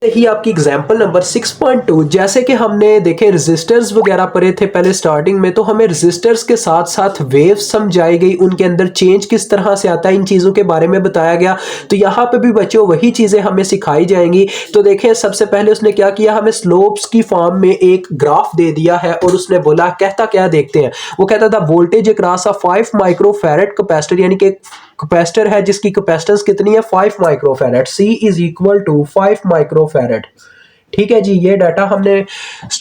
ही आपकी example number 6.2। जैसे कि हमने देखे रेजिस्टर्स वगैरह पढ़े थे पहले स्टार्टिंग में, तो हमें रेजिस्टर्स के साथ साथ वेव्स समझाई गई, उनके अंदर चेंज किस तरह से आता है, इन चीज़ों के बारे में बताया गया। तो यहाँ पे भी बच्चों वही चीज़ें हमें सिखाई जाएंगी। तो देखें, सबसे पहले उसने क्या किया, हमें स्लोप्स की फॉर्म में एक ग्राफ दे दिया है और उसने बोला, कहता क्या देखते हैं, वो कहता था voltage across a 5 microfarad capacitor, यानी कि कैपेसिटर है जिसकी कैपेसिटेंस कितनी है 5 microfarad, C is equal to 5 microfarad. ठीक है जी, ये डाटा हमने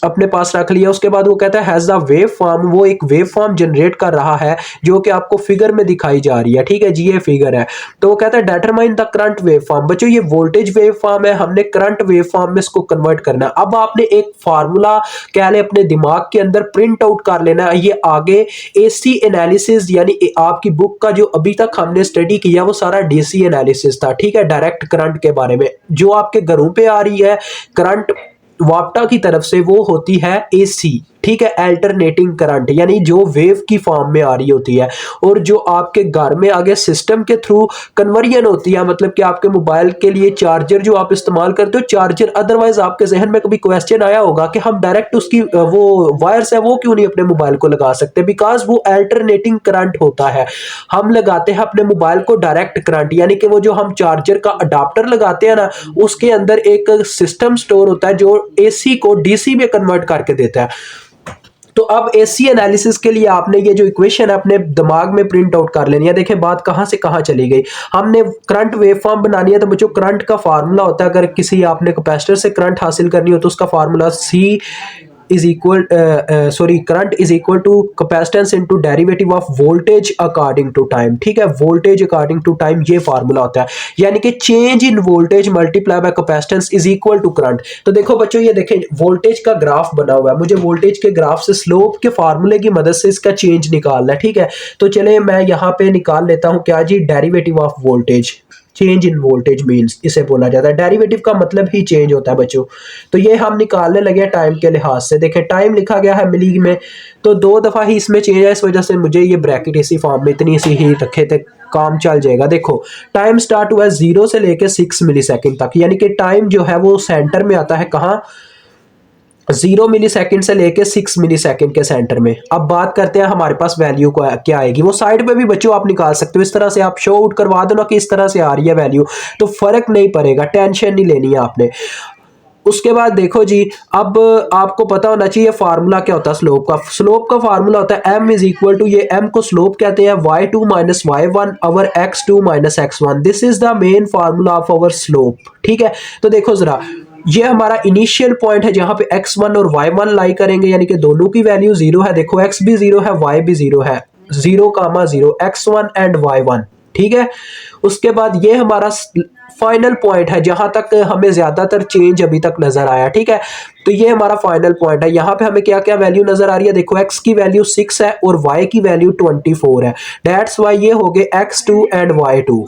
अपने पास रख लिया। उसके बाद वो कहता है हैज द वेव फॉर्म, वो एक वेव फॉर्म जनरेट कर रहा है जो कि आपको फिगर में दिखाई जा रही है। ठीक है जी, ये फिगर है। तो वो कहता है determine the current wave form. बच्चों ये वोल्टेज वेव फॉर्म है, हमने करंट वेव फॉर्म में इसको कन्वर्ट करना है। अब आपने एक फार्मूला कह ले अपने दिमाग के अंदर प्रिंट आउट कर लेना है। ये आगे एसी एनालिसिस, यानी आपकी बुक का जो अभी तक हमने स्टडी किया वो सारा डीसी एनालिसिस था। ठीक है, डायरेक्ट करंट के बारे में जो आपके घरों पे आ रही है करंट वाप्टा की तरफ से, वो होती है एसी। ठीक है, अल्टरनेटिंग करंट, यानी जो वेव की फॉर्म में आ रही होती है। और जो आपके घर में आगे सिस्टम के थ्रू कन्वर्जन होती है, मतलब कि आपके मोबाइल के लिए चार्जर जो आप इस्तेमाल करते हो, चार्जर, अदरवाइज आपके जहन में कभी क्वेश्चन आया होगा कि हम डायरेक्ट उसकी वो वायर्स है वो क्यों नहीं अपने मोबाइल को लगा सकते, बिकॉज वो अल्टरनेटिंग करंट होता है। हम लगाते हैं अपने मोबाइल को डायरेक्ट करंट, यानी कि वो जो हम चार्जर का अडाप्टर लगाते हैं ना, उसके अंदर एक सिस्टम स्टोर होता है जो एसी को डीसी में कन्वर्ट करके देता है। तो अब एसी एनालिसिस के लिए आपने ये जो इक्वेशन है अपने दिमाग में प्रिंट आउट कर लेनी है। देखिए बात कहां से कहां चली गई। हमने करंट वेवफॉर्म बनानी है, तो बच्चों करंट का फार्मूला होता है, अगर किसी आपने कैपेसिटर से करंट हासिल करनी हो तो उसका formula C is equal current is equal to capacitance into derivative of voltage according to time. ठीक है, वोल्टेज अकॉर्डिंग टू टाइम ये फार्मूला होता है, यानी कि change in voltage multiply by capacitance is equal to current. तो देखो बच्चों, ये देखें वोल्टेज का ग्राफ बना हुआ है, मुझे वोल्टेज के ग्राफ से स्लोप के फार्मूले की मदद से इसका चेंज निकालना है। ठीक है, तो चले मैं यहाँ पे निकाल लेता हूँ क्या जी, derivative of voltage. Change in voltage means इसे बोला जाता है, डेरिवेटिव का मतलब ही चेंज होता है बच्चों। तो ये हम निकालने लगे टाइम के लिहाज से। देखें टाइम लिखा गया है मिली में, तो 2 दफा ही इसमें चेंज है, इस वजह से मुझे ये ब्रैकेट इसी फॉर्म में इतनी सी ही रखे थे, काम चल जाएगा। देखो टाइम स्टार्ट हुआ है 0 से लेके 6 मिली सेकेंड तक, यानी कि टाइम जो है वो सेंटर में आता है कहाँ, 0 मिली सेकेंड से लेके 6 मिली सेकेंड के सेंटर में। अब बात करते हैं हमारे पास वैल्यू को क्या आएगी, वो साइड पे भी बच्चों आप निकाल सकते हो, इस तरह से आप शो आउट करवा दो ना कि इस तरह से आ रही है वैल्यू, तो फर्क नहीं पड़ेगा, टेंशन नहीं लेनी है आपने। उसके बाद देखो जी, अब आपको पता होना चाहिए फार्मूला क्या होता है स्लोप का। स्लोप का फार्मूला होता है m इज इक्वल टू, ये m को स्लोप कहते हैं, y2 minus y1 over x2 minus x1। This is the main formula of our slope. ठीक है, तो देखो जरा, ये हमारा इनिशियल पॉइंट है जहां पे x1 और y1 लाई करेंगे, यानी कि दोनों की वैल्यू 0 है। देखो x भी 0 है, y भी 0 है, 0,0 x1 एंड y1। ठीक है, उसके बाद ये हमारा फाइनल पॉइंट है जहां तक हमें ज्यादातर चेंज अभी तक नजर आया। ठीक है, तो ये हमारा फाइनल पॉइंट है। यहाँ पे हमें क्या क्या वैल्यू नजर आ रही है, देखो x की वैल्यू 6 है और y की वैल्यू 24 है। दैट्स वाई ये हो गए x2 एंड y2।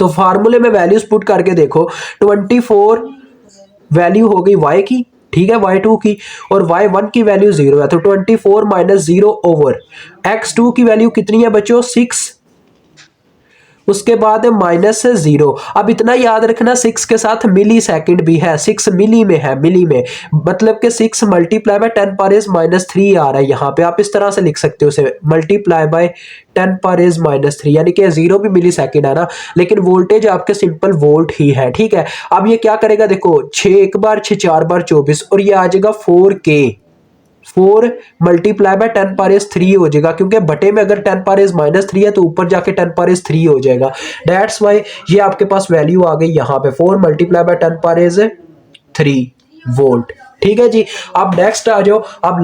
तो फार्मूले में वैल्यूज पुट करके देखो, 24 वैल्यू हो गई y की, ठीक है, y2 की, और y1 की वैल्यू 0 है, तो 24 माइनस 0 ओवर x2 की वैल्यू कितनी है बच्चों, 6, उसके बाद माइनस 0। अब इतना याद रखना 6 के साथ मिली सेकंड भी है, 6 मिली में है, मिली में मतलब कि 6 multiply by 10 power is minus 3 आ रहा है। यहाँ पे आप इस तरह से लिख सकते हो उसे, multiply by 10 power is minus 3, यानी कि 0 भी मिली सेकंड है ना, लेकिन वोल्टेज आपके सिंपल वोल्ट ही है। ठीक है, अब ये क्या करेगा, देखो 6 एक बार, 6 4 बार 24, और ये आ जाएगा 4k, 4 multiply by 10 power is 3 हो जाएगा, क्योंकि बटे में अगर 10 पावर इज माइनस 3 है तो ऊपर जाके 10 पावर इज 3 हो जाएगा। दैट्स वाई ये आपके पास वैल्यू आ गई यहाँ पे 4 multiply by 10 power is 3 volt. ठीक है जी, अब नेक्स्ट आ जाओ, अब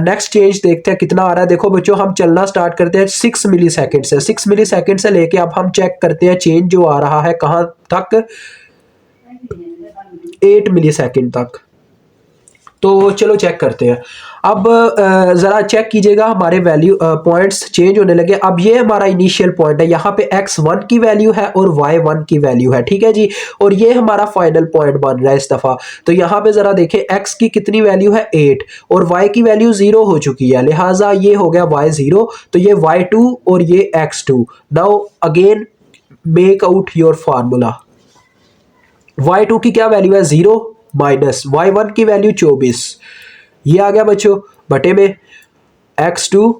नेक्स्ट चेंज देखते हैं कितना आ रहा है। देखो बच्चों, हम चलना स्टार्ट करते हैं 6 मिली सेकेंड से, 6 मिली सेकेंड से लेके अब हम चेक करते हैं चेंज जो आ रहा है कहाँ तक, 8 मिली सेकेंड तक। तो चलो चेक करते हैं। अब जरा चेक कीजिएगा, हमारे वैल्यू पॉइंट्स चेंज होने लगे। अब ये हमारा इनिशियल पॉइंट है, यहाँ पे x1 की वैल्यू है और y1 की वैल्यू है। ठीक है जी, और ये हमारा फाइनल पॉइंट बन रहा है इस दफा। तो यहाँ पे जरा देखें, x की कितनी वैल्यू है 8 और y की वैल्यू 0 हो चुकी है, लिहाजा ये हो गया y0, तो ये y2 और ये x2। Now again make out your formula. y2 की क्या वैल्यू है 0 माइनस y1 की वैल्यू 24, ये आ गया बच्चों बटे में x2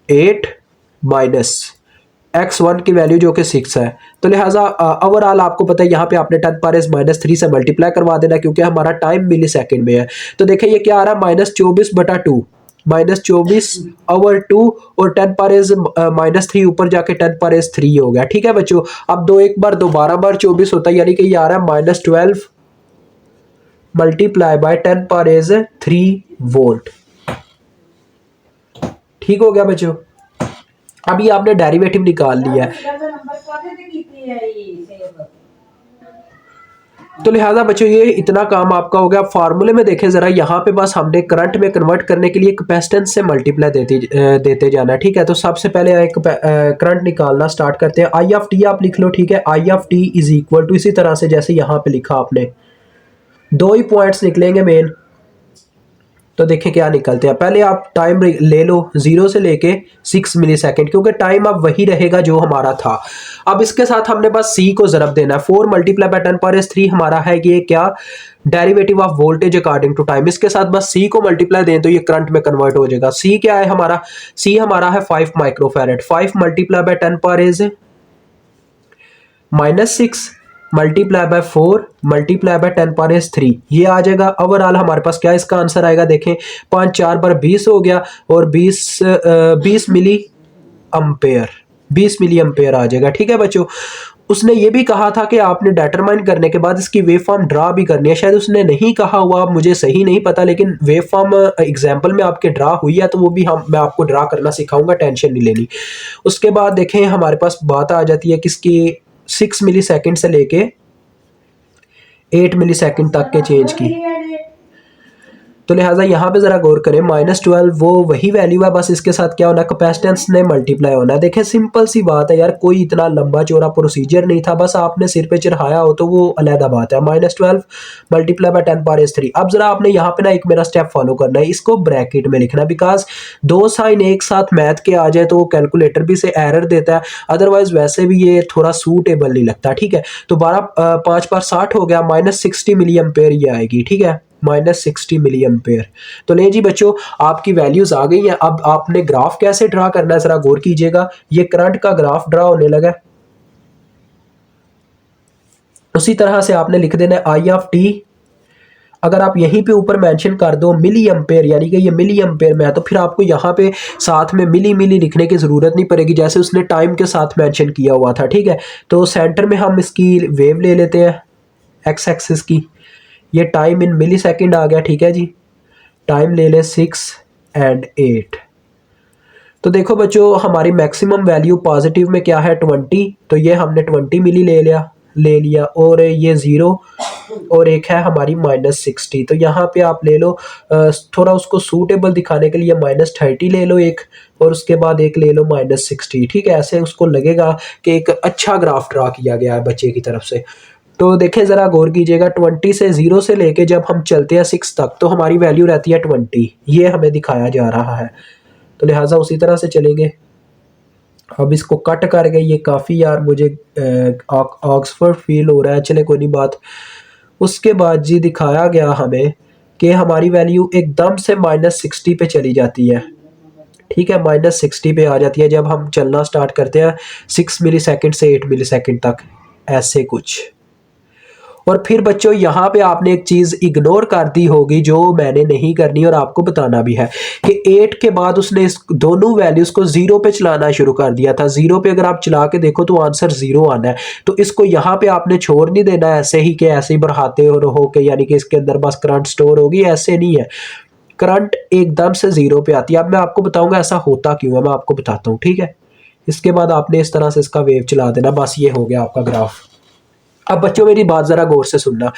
8 माइनस x1 की वैल्यू जो कि 6 है। तो लिहाजा ओवरऑल आपको पता है यहाँ पे आपने 10 पावर -3 से मल्टीप्लाई करवा देना क्योंकि हमारा टाइम मिली सेकेंड में है। तो देखिए ये क्या आ रहा है -24/2 -24/2 और 10 पावर -3 ऊपर जाके 10 पावर 3 हो गया। ठीक है बच्चों, अब दो एक बार 12 बार 24 होता है यानी कि ये आ रहा है -12 मल्टीप्लाई बाय 10 पावर 3 वोल्ट। ठीक हो गया बच्चों, अभी आपने डेरिवेटिव निकाल लिया है। तो लिहाजा बच्चों ये इतना काम आपका हो गया। फार्मूले में देखें जरा, यहाँ पे बस हमने करंट में कन्वर्ट करने के लिए कैपेसिटेंस से मल्टीप्लाई देते जाना। ठीक है, तो सबसे पहले एक करंट निकालना स्टार्ट करते हैं। आई ऑफ टी आप लिख लो। ठीक है, I of T is equal to, इसी तरह से जैसे यहाँ पे लिखा आपने, दो ही पॉइंट्स निकलेंगे मेन। तो देखें क्या निकलते हैं। पहले आप टाइम ले लो 0 से लेके 6 मिली सेकेंड, क्योंकि टाइम अब वही रहेगा जो हमारा था। अब इसके साथ हमने बस c को ज़रब देना है। 4 मल्टीप्लाई बाय 10 पावर 3 हमारा है ये क्या, derivative of voltage according to time. इसके साथ बस c को मल्टीप्लाई दें तो ये करंट में कन्वर्ट हो जाएगा। c क्या है हमारा, c हमारा है 5 microfarad. 5 multiply by 10 power -6 multiply by 4 multiply by 10 power 3, ये आ जाएगा। ओवरऑल हमारे पास क्या इसका आंसर आएगा, देखें 5 4 बार 20 हो गया और 20 मिली अम्पेयर, 20 मिली अम्पेयर आ जाएगा। ठीक है बच्चों, उसने ये भी कहा था कि आपने डिटरमाइन करने के बाद इसकी वेव फॉर्म ड्रा भी करनी है। शायद उसने नहीं कहा हुआ, मुझे सही नहीं पता, लेकिन वेव फॉर्म एग्जाम्पल में आपके ड्रा हुई है तो वो भी मैं आपको ड्रा करना सिखाऊंगा, टेंशन नहीं लेनी। उसके बाद देखें हमारे पास बात आ जाती है किसकी, 6 मिली सेकेंड से लेके 8 मिली सेकेंड तक के चेंज की। तो लिहाजा यहाँ पे जरा गौर करें, -12 वो वही वैल्यू है, बस इसके साथ क्या होना, कैपेसिटेंस ने मल्टीप्लाई होना है। देखें सिंपल सी बात है यार, कोई इतना लंबा चौड़ा प्रोसीजर नहीं था, बस आपने सिर पे चढ़ाया हो तो वो अलहदा बात है। -12 मल्टीप्लाई बाय 10 पावर 3। अब जरा आपने यहाँ पे ना एक मेरा स्टेप फॉलो करना है, इसको ब्रैकेट में लिखना है, बिकॉज दो साइन एक साथ मैथ के आ जाए तो वो कैलकुलेटर भी से एरर देता है, अदरवाइज वैसे भी ये थोड़ा सूटेबल नहीं लगता। ठीक है, तो 5 बार 60 हो गया, -60 मिली एम्पेयर ये आएगी। ठीक है, -60 मिली एम्पेयर। तो ले जी बच्चों, आपकी वैल्यूज आ गई हैं। अब आपने ग्राफ कैसे ड्रा करना है जरा गौर कीजिएगा। ये करंट का ग्राफ ड्रा होने लगा, उसी तरह से आपने लिख देना है आई ऑफ टी। अगर आप यहीं पे ऊपर मेंशन कर दो मिली एम्पेयर, यानी कि ये मिली एम्पेयर में है, तो फिर आपको यहाँ पे साथ में मिली मिली लिखने की ज़रूरत नहीं पड़ेगी, जैसे उसने टाइम के साथ मेंशन किया हुआ था। ठीक है, तो सेंटर में हम इसकी वेव ले लेते हैं एक्स एक्सिस की, ये टाइम इन मिली सेकेंड आ गया। ठीक है जी, टाइम ले लें 6 और 8। तो देखो बच्चों, हमारी मैक्सिमम वैल्यू पॉजिटिव में क्या है 20, तो ये हमने 20 मिली ले लिया और ये 0 और एक है हमारी -60। तो यहाँ पे आप ले लो थोड़ा उसको सूटेबल दिखाने के लिए -30 ले लो एक, और उसके बाद एक ले लो -60। ठीक है, ऐसे उसको लगेगा कि एक अच्छा ग्राफ ड्रा किया गया है बच्चे की तरफ से। तो देखें ज़रा गौर कीजिएगा, 20 से 0 से लेके जब हम चलते हैं 6 तक तो हमारी वैल्यू रहती है 20, ये हमें दिखाया जा रहा है। तो लिहाजा उसी तरह से चलेंगे। अब इसको कट कर गए, ये काफ़ी यार मुझे ऑक्सफोर्ड फील हो रहा है, चले कोई नहीं बात। उसके बाद जी दिखाया गया हमें कि हमारी वैल्यू एकदम से -60 पे चली जाती है। ठीक है, -60 पे आ जाती है जब हम चलना स्टार्ट करते हैं 6 मिली सेकेंड से 8 मिली सेकेंड तक, ऐसे कुछ। और फिर बच्चों यहाँ पे आपने एक चीज़ इग्नोर कर दी होगी जो मैंने नहीं करनी और आपको बताना भी है कि 8 के बाद उसने इस दोनों वैल्यूज़ को 0 पे चलाना शुरू कर दिया था। 0 पे अगर आप चला के देखो तो आंसर 0 आना है। तो इसको यहाँ पे आपने छोड़ नहीं देना ऐसे ही कि ऐसे ही बढ़ाते हो के, यानी कि इसके अंदर बस करंट स्टोर होगी, ऐसे नहीं है। करंट एकदम से 0 पे आती है। अब मैं आपको बताऊंगा ऐसा होता क्यों है, मैं आपको बताता हूँ। ठीक है, इसके बाद आपने इस तरह से इसका वेव चला देना, बस ये हो गया आपका ग्राफ। अब बच्चों मेरी बात ज़रा गौर से सुनना।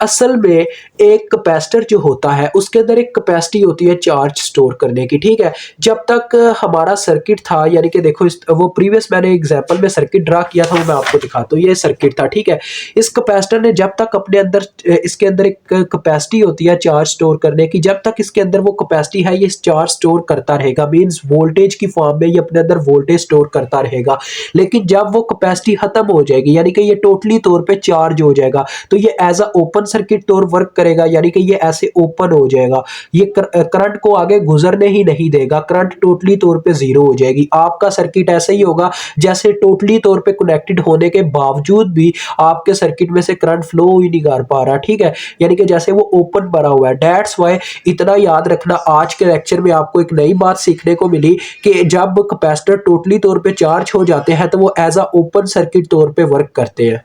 असल में एक कैपेसिटर जो होता है उसके अंदर एक कैपेसिटी होती है चार्ज स्टोर करने की। ठीक है, जब तक हमारा सर्किट था, यानी कि देखो वो प्रीवियस मैंने एग्जांपल में सर्किट ड्रा किया था, वो मैं आपको दिखाता हूँ। ये सर्किट था। ठीक है, इस कैपेसिटर ने जब तक अपने अंदर, इसके अंदर एक कैपेसिटी होती है चार्ज स्टोर करने की, जब तक इसके अंदर वो कैपेसिटी है ये चार्ज स्टोर करता रहेगा, मीन्स वोल्टेज की फॉर्म में ये अपने अंदर वोल्टेज स्टोर करता रहेगा। लेकिन जब वो कैपेसिटी खत्म हो जाएगी, यानी कि ये टोटली तौर तौर पे चार्ज हो जाएगा, तो ये एज अ ओपन सर्किट तौर वर्क करेगा, यानी कि ये ऐसे ओपन हो जाएगा, ये करंट को आगे गुजरने ही नहीं देगा, करंट टोटली तौर पे जीरो हो जाएगी। आपका सर्किट ऐसे ही होगा जैसे टोटली तौर पे कनेक्टेड होने के बावजूद भी आपके सर्किट में से करंट फ्लो ही नहीं कर पा रहा, ठीक है, यानी कि जैसे वो ओपन पड़ा हुआ है। दैट्स वाई इतना याद रखना, आज के लेक्चर में आपको एक नई बात सीखने को मिली कि जब कैपेसिटर टोटली तौर पे चार्ज हो जाते हैं तो वो एज अ ओपन सर्किट तौर पे वर्क करते हैं।